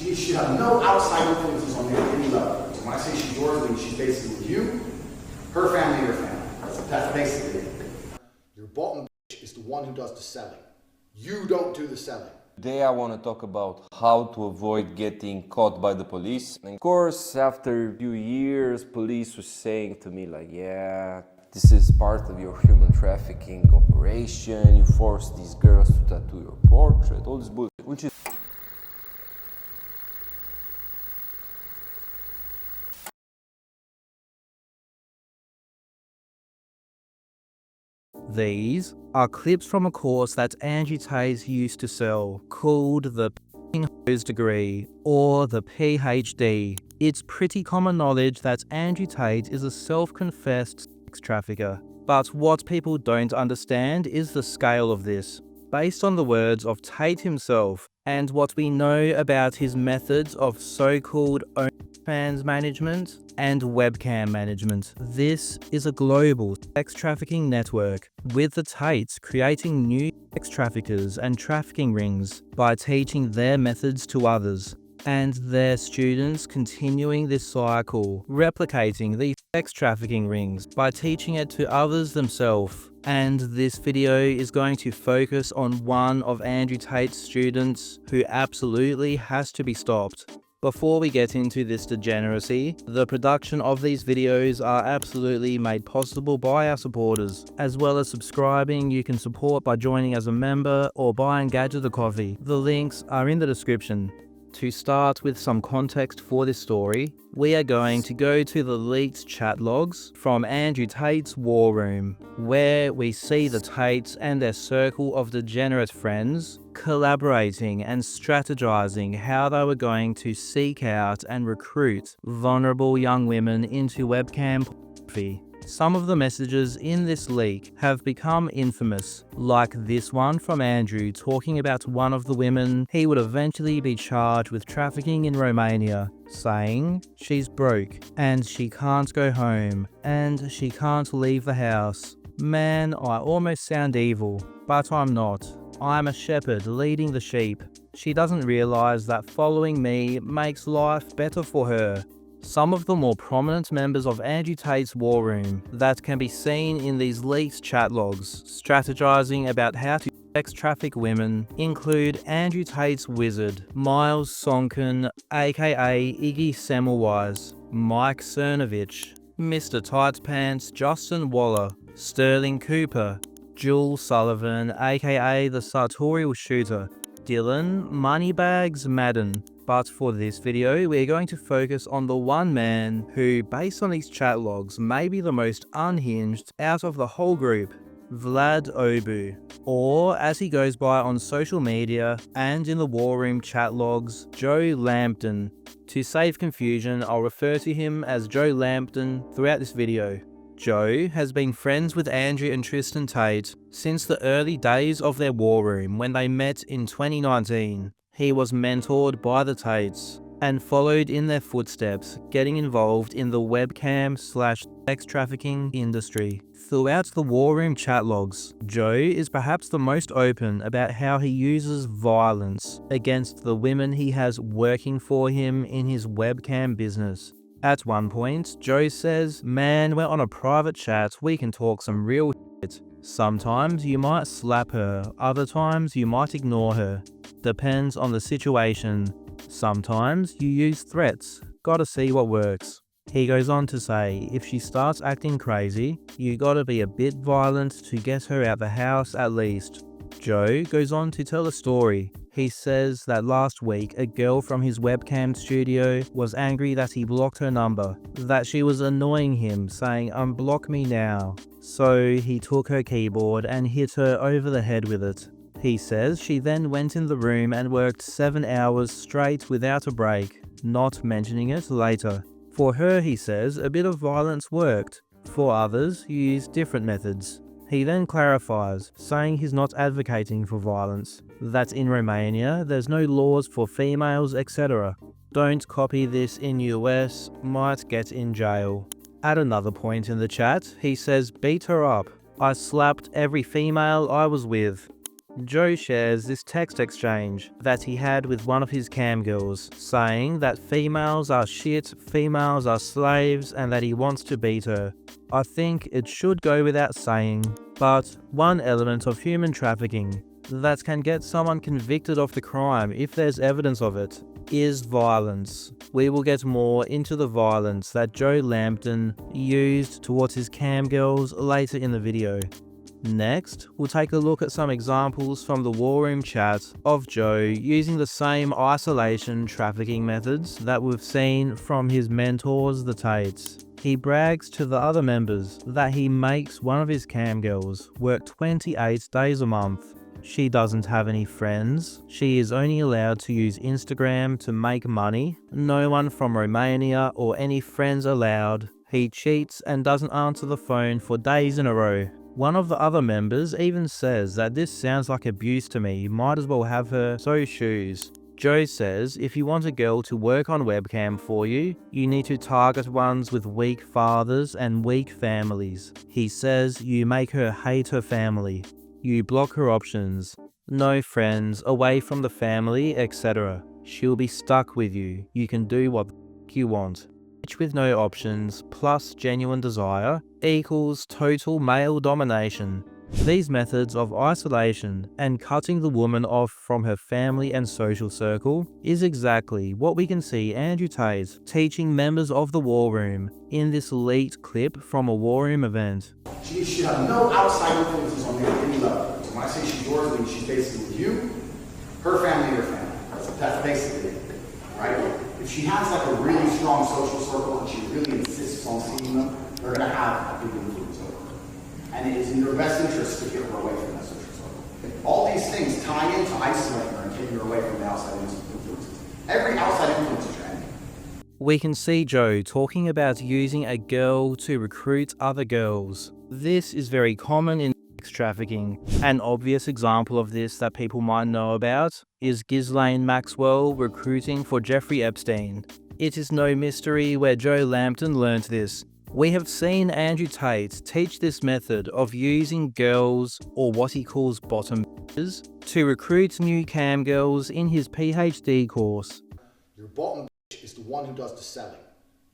She should have no outside influences on you at any level. So when I say she's yours, I mean she's basically with you, her family, your family. That's basically it. Your bottom bitch is the one who does the selling. You don't do the selling. Today I want to talk about how to avoid getting caught by the police. And of course, after a few years, police was saying to me like, yeah, this is part of your human trafficking operation. You force these girls to tattoo your portrait, all this bullshit, which is These are clips from a course that Angie Tate used to sell, called the Hose degree, or the PhD. It's pretty common knowledge that Angie Tate is a self-confessed sex trafficker. But what people don't understand is the scale of this. Based on the words of Tate himself, and what we know about his methods of so-called OnlyFans management and webcam management, this is a global sex trafficking network, with the Tates creating new sex traffickers and trafficking rings by teaching their methods to others, and their students continuing this cycle, replicating these sex trafficking rings by teaching it to others themselves. And this video is going to focus on one of Andrew Tate's students who absolutely has to be stopped. Before we get into this degeneracy, the production of these videos are absolutely made possible by our supporters. As well as subscribing, you can support by joining as a member or buying Gadget a coffee. The links are in the description. To start with some context for this story, we are going to go to the leaked chat logs from Andrew Tate's war room, where we see the Tates and their circle of degenerate friends collaborating and strategizing how they were going to seek out and recruit vulnerable young women into webcam pornography. Some of the messages in this leak have become infamous, like this one from Andrew talking about one of the women he would eventually be charged with trafficking in Romania, saying she's broke and she can't go home and she can't leave the house. Man, I almost sound evil, but I'm not. I'm a shepherd leading the sheep. She doesn't realize that following me makes life better for her. Some of the more prominent members of Andrew Tate's war room that can be seen in these leaked chat logs strategizing about how to sex traffic women include Andrew Tate's wizard, Miles Sonkin, aka Iggy Semmelweis, Mike Cernovich, Mr. Tight Pants Justin Waller, Sterling Cooper, Jules Sullivan, aka the sartorial shooter, Dylan Moneybags Madden. But for this video, we're going to focus on the one man who, based on these chat logs, may be the most unhinged out of the whole group, Vlad Obu, or as he goes by on social media and in the war room chat logs, Joe Lambton. To save confusion, I'll refer to him as Joe Lambton throughout this video. Joe has been friends with Andrew and Tristan Tate since the early days of their war room when they met in 2019. He was mentored by the Tates and followed in their footsteps, getting involved in the webcam/sex trafficking industry. Throughout the war room chat logs, Joe is perhaps the most open about how he uses violence against the women he has working for him in his webcam business. At one point, Joe says, "Man, we're on a private chat, we can talk some real shit. Sometimes you might slap her, other times you might ignore her. Depends on the situation. Sometimes you use threats, gotta see what works." He goes on to say, if she starts acting crazy, you gotta be a bit violent to get her out the house at least. Joe goes on to tell a story. He says that last week a girl from his webcam studio was angry that he blocked her number, that she was annoying him, saying "unblock me now." So he took her keyboard and hit her over the head with it. He says she then went in the room and worked 7 hours straight without a break, not mentioning it later. For her, he says, a bit of violence worked. For others, you use different methods. He then clarifies, saying he's not advocating for violence, that in Romania there's no laws for females, etc. Don't copy this in US, might get in jail. At another point in the chat, he says, "Beat her up. I slapped every female I was with." Joe shares this text exchange that he had with one of his cam girls, saying that females are shit, females are slaves, and that he wants to beat her. I think it should go without saying, but one element of human trafficking that can get someone convicted of the crime if there's evidence of it is violence. We will get more into the violence that Joe Lambton used towards his cam girls later in the video. Next, we'll take a look at some examples from the war room chat of Joe using the same isolation trafficking methods that we've seen from his mentors, the Tates. He brags to the other members that he makes one of his cam girls work 28 days a month. She doesn't have any friends. She is only allowed to use Instagram to make money. No one from Romania or any friends allowed. He cheats and doesn't answer the phone for days in a row. One of the other members even says that this sounds like abuse to me, might as well have her sew shoes. Joe says if you want a girl to work on webcam for you, you need to target ones with weak fathers and weak families. He says you make her hate her family. You block her options, no friends, away from the family, etc. She'll be stuck with you. You can do what you want. Bitch with no options plus genuine desire equals total male domination. These methods of isolation and cutting the woman off from her family and social circle is exactly what we can see Andrew Tate teaching members of the war room in this leaked clip from a war room event. She should have no outside influences on me at any level. So when I say she's yours, then she's basically with you, her family, your family. That's basically it, right? If she has like a really strong social circle and she really insists on seeing them, they're going to have a big influence over her. And it is in your best interest to get her away from that social circle. All these things tie into isolating her and taking her away from the outside influences. Every outside influence is your enemy. We can see Joe talking about using a girl to recruit other girls. This is very common in sex trafficking. An obvious example of this that people might know about is Ghislaine Maxwell recruiting for Jeffrey Epstein. It is no mystery where Joe Lambton learned this. We have seen Andrew Tate teach this method of using girls, or what he calls bottom bitches, to recruit new cam girls in his PhD course. Your bottom bitch is the one who does the selling.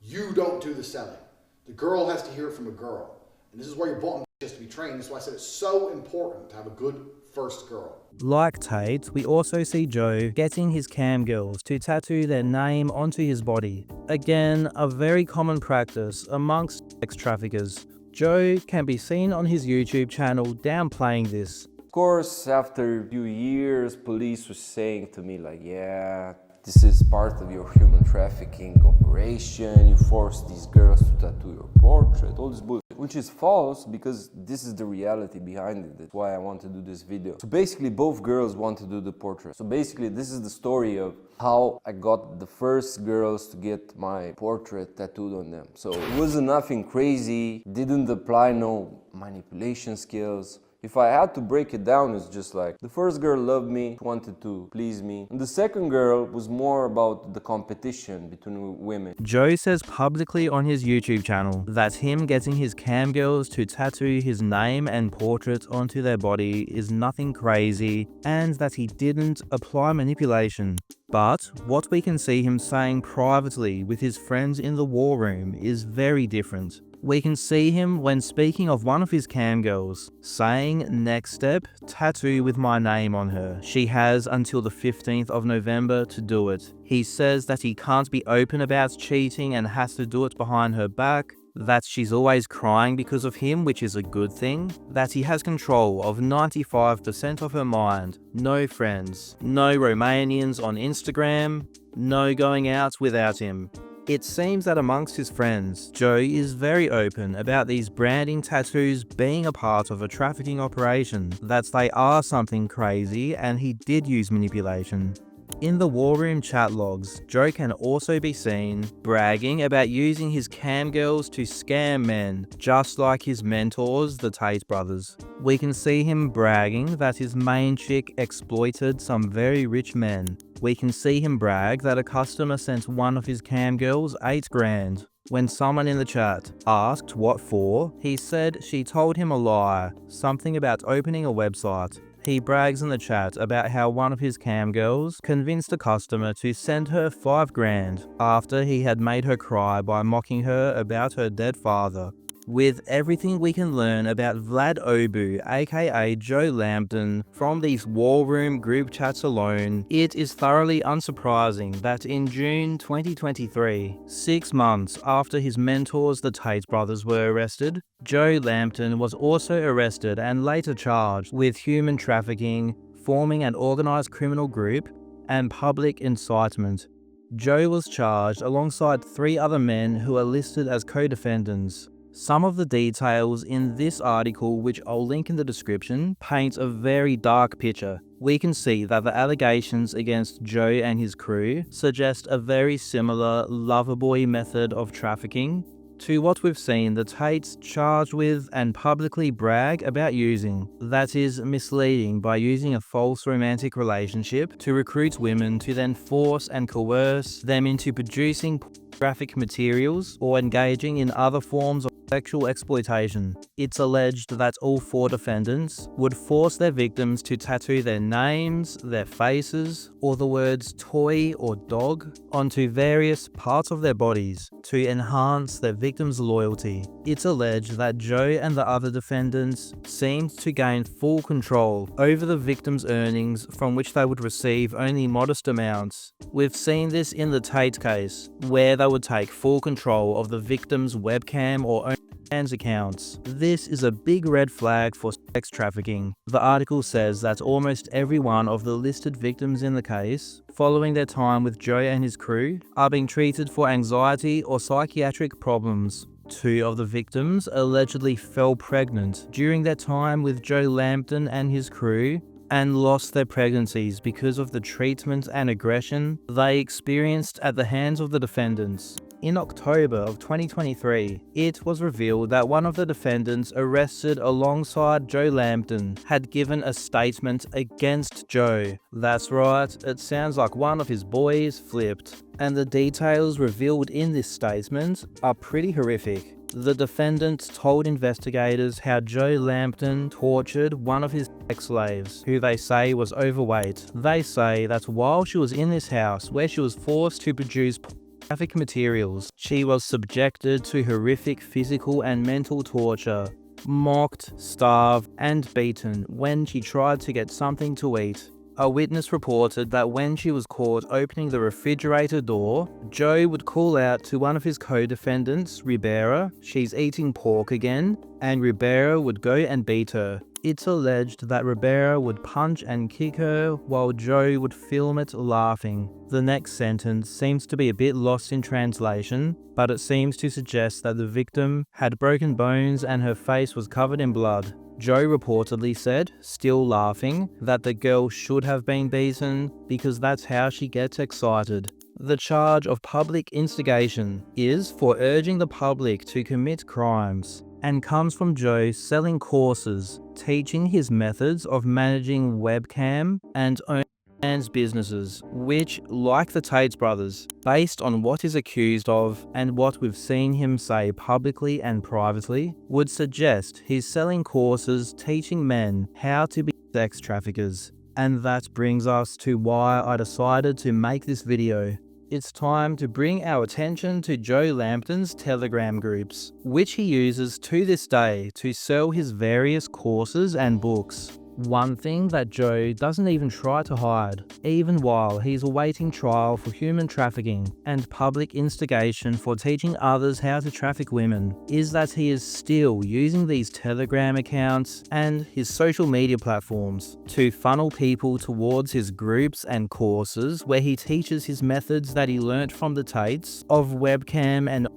You don't do the selling. The girl has to hear it from a girl. And this is where your bottom bitch has to be trained. That's why I said it's so important to have a good first girl. Like Tate, we also see Joe getting his cam girls to tattoo their name onto his body. Again, a very common practice amongst sex traffickers. Joe can be seen on his YouTube channel downplaying this. Of course, after a few years, police was saying to me like, yeah, this is part of your human trafficking operation, you force these girls to tattoo your portrait, all this bullshit. Which is false, because this is the reality behind it. That's why I want to do this video. So basically both girls want to do the portrait. So basically this is the story of how I got the first girls to get my portrait tattooed on them. So it wasn't nothing crazy, didn't apply no manipulation skills. If I had to break it down, it's just like the first girl loved me, wanted to please me, and the second girl was more about the competition between women. Joe says publicly on his YouTube channel that him getting his cam girls to tattoo his name and portrait onto their body is nothing crazy, and that he didn't apply manipulation. But what we can see him saying privately with his friends in the war room is very different. We can see him when speaking of one of his cam girls, saying, next step, tattoo with my name on her. She has until the 15th of November to do it. He says that he can't be open about cheating and has to do it behind her back, that she's always crying because of him, which is a good thing, that he has control of 95% of her mind, no friends, no Romanians on Instagram, no going out without him. It seems that amongst his friends, Joe is very open about these branding tattoos being a part of a trafficking operation, that they are something crazy and he did use manipulation. In the war room chat logs, Joe can also be seen bragging about using his cam girls to scam men, just like his mentors, the Tate brothers. We can see him bragging that his main chick exploited some very rich men. We can see him brag that a customer sent one of his cam girls $8 grand. When someone in the chat asked what for, he said she told him a lie, something about opening a website. He brags in the chat about how one of his cam girls convinced a customer to send her $5,000 after he had made her cry by mocking her about her dead father. With everything we can learn about Vlad Obu, aka Joe Lambton, from these war room group chats alone, it is thoroughly unsurprising that in June 2023, 6 months after his mentors the Tate brothers were arrested, Joe Lambton was also arrested and later charged with human trafficking, forming an organised criminal group, and public incitement. Joe was charged alongside 3 other men who are listed as co-defendants. Some of the details in this article, which I'll link in the description, paints a very dark picture. We can see that the allegations against Joe and his crew suggest a very similar loverboy method of trafficking to what we've seen the Tates charged with and publicly brag about using. That is, misleading by using a false romantic relationship to recruit women to then force and coerce them into producing graphic materials or engaging in other forms of sexual exploitation. It's alleged that all 4 defendants would force their victims to tattoo their names, their faces, or the words toy or dog onto various parts of their bodies to enhance their victims' loyalty. It's alleged that Joe and the other defendants seemed to gain full control over the victims' earnings, from which they would receive only modest amounts. We've seen this in the Tate case, where they would take full control of the victim's webcam or OnlyFans accounts. This is a big red flag for sex trafficking. The article says that almost every one of the listed victims in the case, following their time with Joe and his crew, are being treated for anxiety or psychiatric problems. 2 of the victims allegedly fell pregnant during their time with Joe Lambton and his crew, and lost their pregnancies because of the treatment and aggression they experienced at the hands of the defendants. In October of 2023, it was revealed that one of the defendants arrested alongside Joe Lambton had given a statement against Joe. That's right, it sounds like one of his boys flipped. And the details revealed in this statement are pretty horrific. The defendant told investigators how Joe Lambton tortured one of his sex slaves, who they say was overweight. They say that while she was in this house where she was forced to produce graphic materials, she was subjected to horrific physical and mental torture, mocked, starved, and beaten when she tried to get something to eat. A witness reported that when she was caught opening the refrigerator door, Joe would call out to one of his co-defendants, Ribera, "She's eating pork again," and Ribera would go and beat her. It's alleged that Ribera would punch and kick her while Joe would film it laughing. The next sentence seems to be a bit lost in translation, but it seems to suggest that the victim had broken bones and her face was covered in blood. Joe reportedly said, still laughing, that the girl should have been beaten because that's how she gets excited. The charge of public instigation is for urging the public to commit crimes and comes from Joe selling courses teaching his methods of managing webcam and OnlyFans businesses, which, like the Tate brothers, based on what he's accused of and what we've seen him say publicly and privately, would suggest he's selling courses teaching men how to be sex traffickers. And that brings us to why I decided to make this video. It's time to bring our attention to Joe Lambton's Telegram groups, which he uses to this day to sell his various courses and books. One thing that Joe doesn't even try to hide, even while he's awaiting trial for human trafficking and public instigation for teaching others how to traffic women, is that he is still using these Telegram accounts and his social media platforms to funnel people towards his groups and courses where he teaches his methods that he learnt from the Tates of webcam and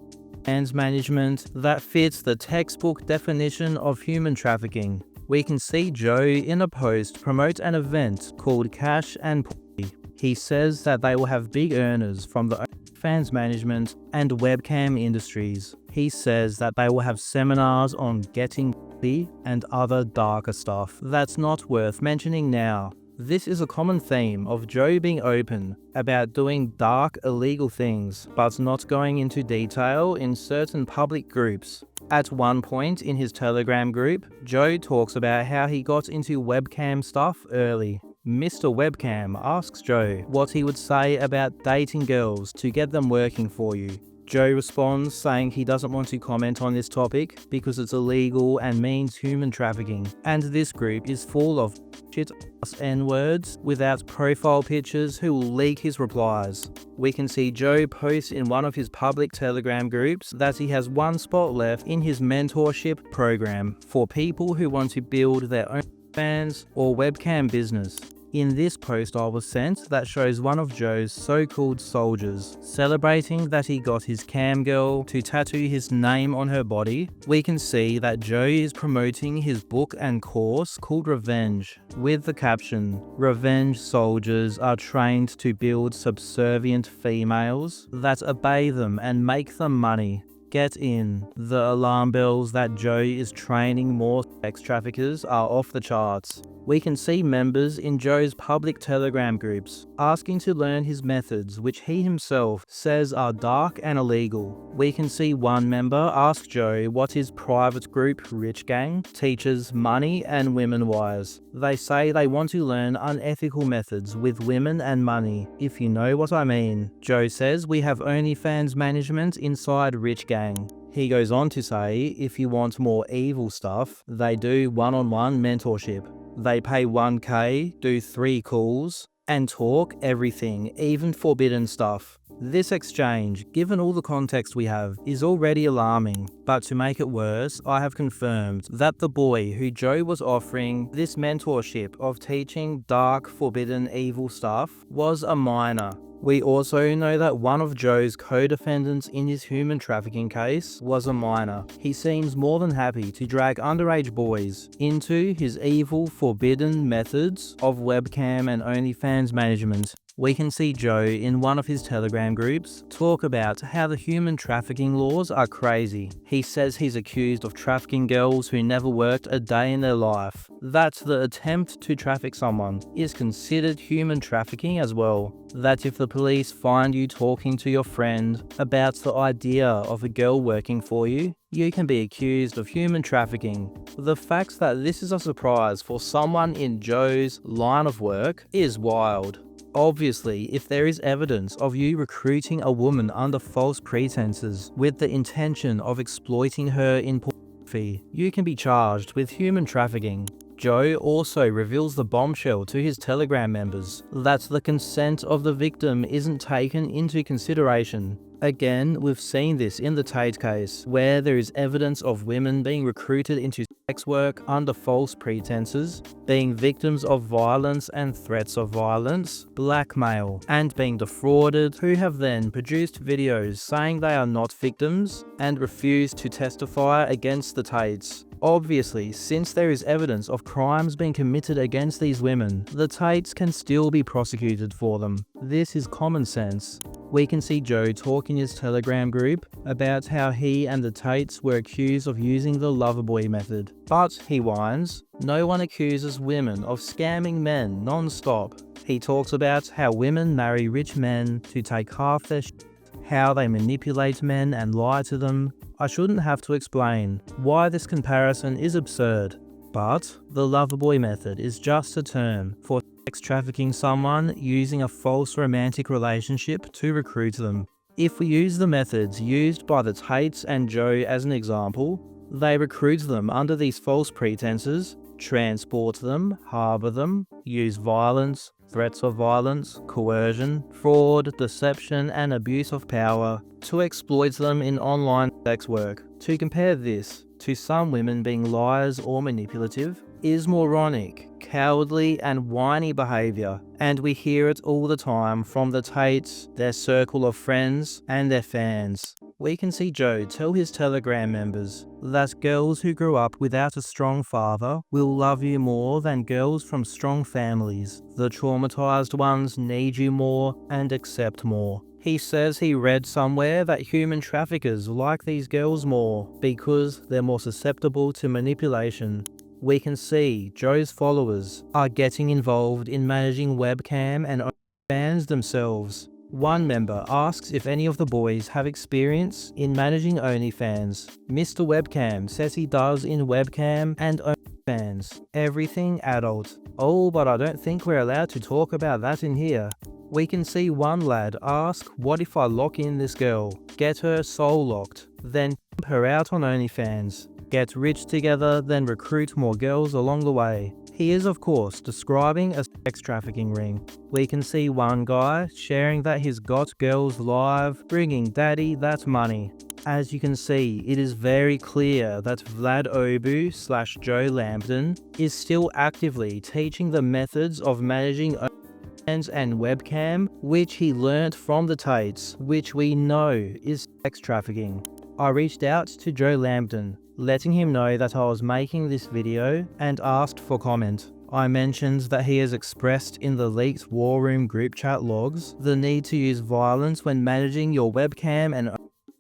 OnlyFans management that fits the textbook definition of human trafficking. We can see Joe in a post promote an event called Cash and Pussy. He says that they will have big earners from the OnlyFans management and webcam industries. He says that they will have seminars on getting pussy and other darker stuff that's not worth mentioning now. This is a common theme of Joe being open about doing dark, illegal things, but not going into detail in certain public groups. At one point in his Telegram group, Joe talks about how he got into webcam stuff early. Mr. Webcam asks Joe what he would say about dating girls to get them working for you. Joe responds saying he doesn't want to comment on this topic because it's illegal and means human trafficking, and this group is full of shit ass N-words without profile pictures who will leak his replies. We can see Joe post in one of his public Telegram groups that he has one spot left in his mentorship program for people who want to build their own fans or webcam business. In this post I was sent that shows one of Joe's so-called soldiers celebrating that he got his cam girl to tattoo his name on her body. We can see that Joe is promoting his book and course called Revenge, with the caption, "Revenge soldiers are trained to build subservient females that obey them and make them money. Get in." The alarm bells that Joe is training more sex traffickers are off the charts. We can see members in Joe's public Telegram groups asking to learn his methods, which he himself says are dark and illegal. We can see one member ask Joe what his private group, Rich Gang, teaches money and women-wise. They say they want to learn unethical methods with women and money, if you know what I mean. Joe says we have OnlyFans management inside Rich Gang. He goes on to say if you want more evil stuff, they do one-on-one mentorship. They pay 1k, do 3 calls, and talk everything, even forbidden stuff. This exchange, given all the context we have, is already alarming, but to make it worse, I have confirmed that the boy who Joe was offering this mentorship of teaching dark, forbidden, evil stuff was a minor. We also know that one of Joe's co-defendants in his human trafficking case was a minor. He seems more than happy to drag underage boys into his evil, forbidden methods of webcam and OnlyFans management. We can see Joe in one of his Telegram groups talk about how the human trafficking laws are crazy. He says he's accused of trafficking girls who never worked a day in their life. That the attempt to traffic someone is considered human trafficking as well. That if the police find you talking to your friend about the idea of a girl working for you, you can be accused of human trafficking. The fact that this is a surprise for someone in Joe's line of work is wild. Obviously, if there is evidence of you recruiting a woman under false pretenses with the intention of exploiting her in pornography, you can be charged with human trafficking. Joe also reveals the bombshell to his Telegram members that the consent of the victim isn't taken into consideration. Again, we've seen this in the Tate case, where there is evidence of women being recruited into sex work under false pretenses, being victims of violence and threats of violence, blackmail, and being defrauded, who have then produced videos saying they are not victims and refuse to testify against the Tates. Obviously, since there is evidence of crimes being committed against these women, the Tates can still be prosecuted for them. This is common sense. We can see Joe talk in his Telegram group about how he and the Tates were accused of using the loverboy method. But, he whines, no one accuses women of scamming men non-stop. He talks about how women marry rich men to take half their shit, how they manipulate men and lie to them. I shouldn't have to explain why this comparison is absurd. But the loverboy method is just a term for sex trafficking someone using a false romantic relationship to recruit them. If we use the methods used by the Tates and Joe as an example, they recruit them under these false pretenses, transport them, harbour them, use violence, threats of violence, coercion, fraud, deception, and abuse of power to exploit them in online sex work. To compare this to some women being liars or manipulative is moronic, cowardly, and whiny behaviour, and we hear it all the time from the Tates, their circle of friends, and their fans. We can see Joe tell his Telegram members that girls who grew up without a strong father will love you more than girls from strong families. The traumatized ones need you more and accept more. He says he read somewhere that human traffickers like these girls more because they're more susceptible to manipulation. We can see Joe's followers are getting involved in managing webcam and OnlyFans themselves. One member asks if any of the boys have experience in managing OnlyFans. Mr. Webcam says he does in webcam and OnlyFans. Everything adult. Oh, but I don't think we're allowed to talk about that in here. We can see one lad ask, what if I lock in this girl, get her soul locked, then pimp her out on OnlyFans, get rich together, then recruit more girls along the way. He is of course describing a sex trafficking ring. We can see one guy sharing that he's got girls live, bringing daddy that money. As you can see, it is very clear that Vlad Obu / Joe Lambton is still actively teaching the methods of managing OnlyFans and webcam, which he learnt from the Tates, which we know is sex trafficking. I reached out to Joe Lambton, letting him know that I was making this video and asked for comment. I mentioned that he has expressed in the leaked War Room group chat logs the need to use violence when managing your webcam and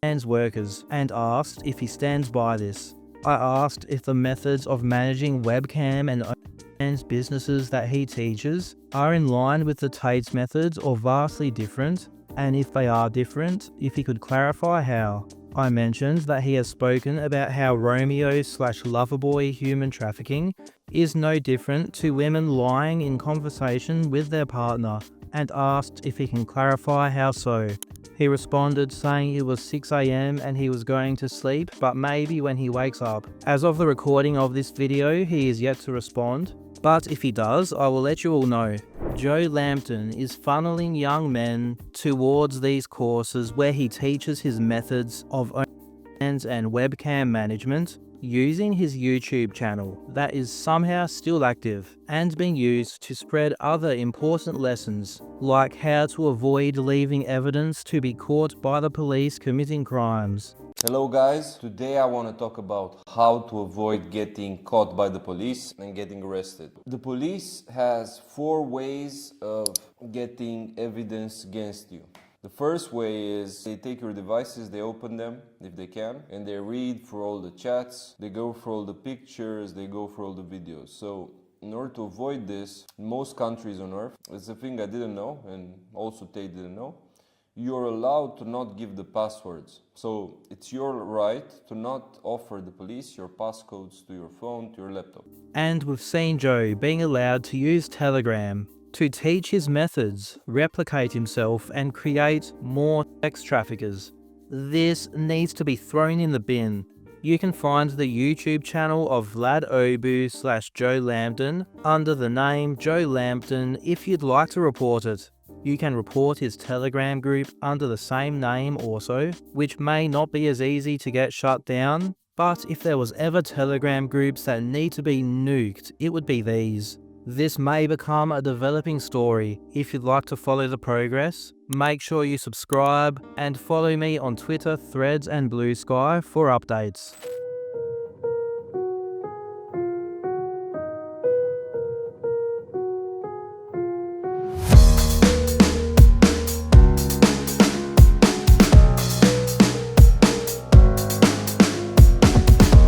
OnlyFans workers, and asked if he stands by this. I asked if the methods of managing webcam and OnlyFans businesses that he teaches are in line with the Tate's methods or vastly different, and if they are different, if he could clarify how. I mentioned that he has spoken about how Romeo / Loverboy human trafficking is no different to women lying in conversation with their partner, and asked if he can clarify how so. He responded saying it was 6 AM and he was going to sleep, but maybe when he wakes up. As of the recording of this video, he is yet to respond, but if he does, I will let you all know. Joe Lambton is funneling young men towards these courses where he teaches his methods of OnlyFans and webcam management using his YouTube channel that is somehow still active and being used to spread other important lessons, like how to avoid leaving evidence to be caught by the police committing crimes. Hello guys, today I want to talk about how to avoid getting caught by the police and getting arrested. The police has 4 ways of getting evidence against you. The first way is they take your devices, they open them if they can, and they read through all the chats, they go through all the pictures, they go through all the videos. So in order to avoid this, in most countries on earth, it's a thing I didn't know and also Tate didn't know, you're allowed to not give the passwords. So it's your right to not offer the police your passcodes to your phone, to your laptop. And we've seen Joe being allowed to use Telegram to teach his methods, replicate himself, and create more sex traffickers. This needs to be thrown in the bin. You can find the YouTube channel of Vlad Obu / Joe Lambton under the name Joe Lambton if you'd like to report it. You can report his Telegram group under the same name also, which may not be as easy to get shut down, but if there was ever Telegram groups that need to be nuked, it would be these. This may become a developing story. If you'd like to follow the progress, make sure you subscribe and follow me on Twitter, Threads and Blue Sky for updates.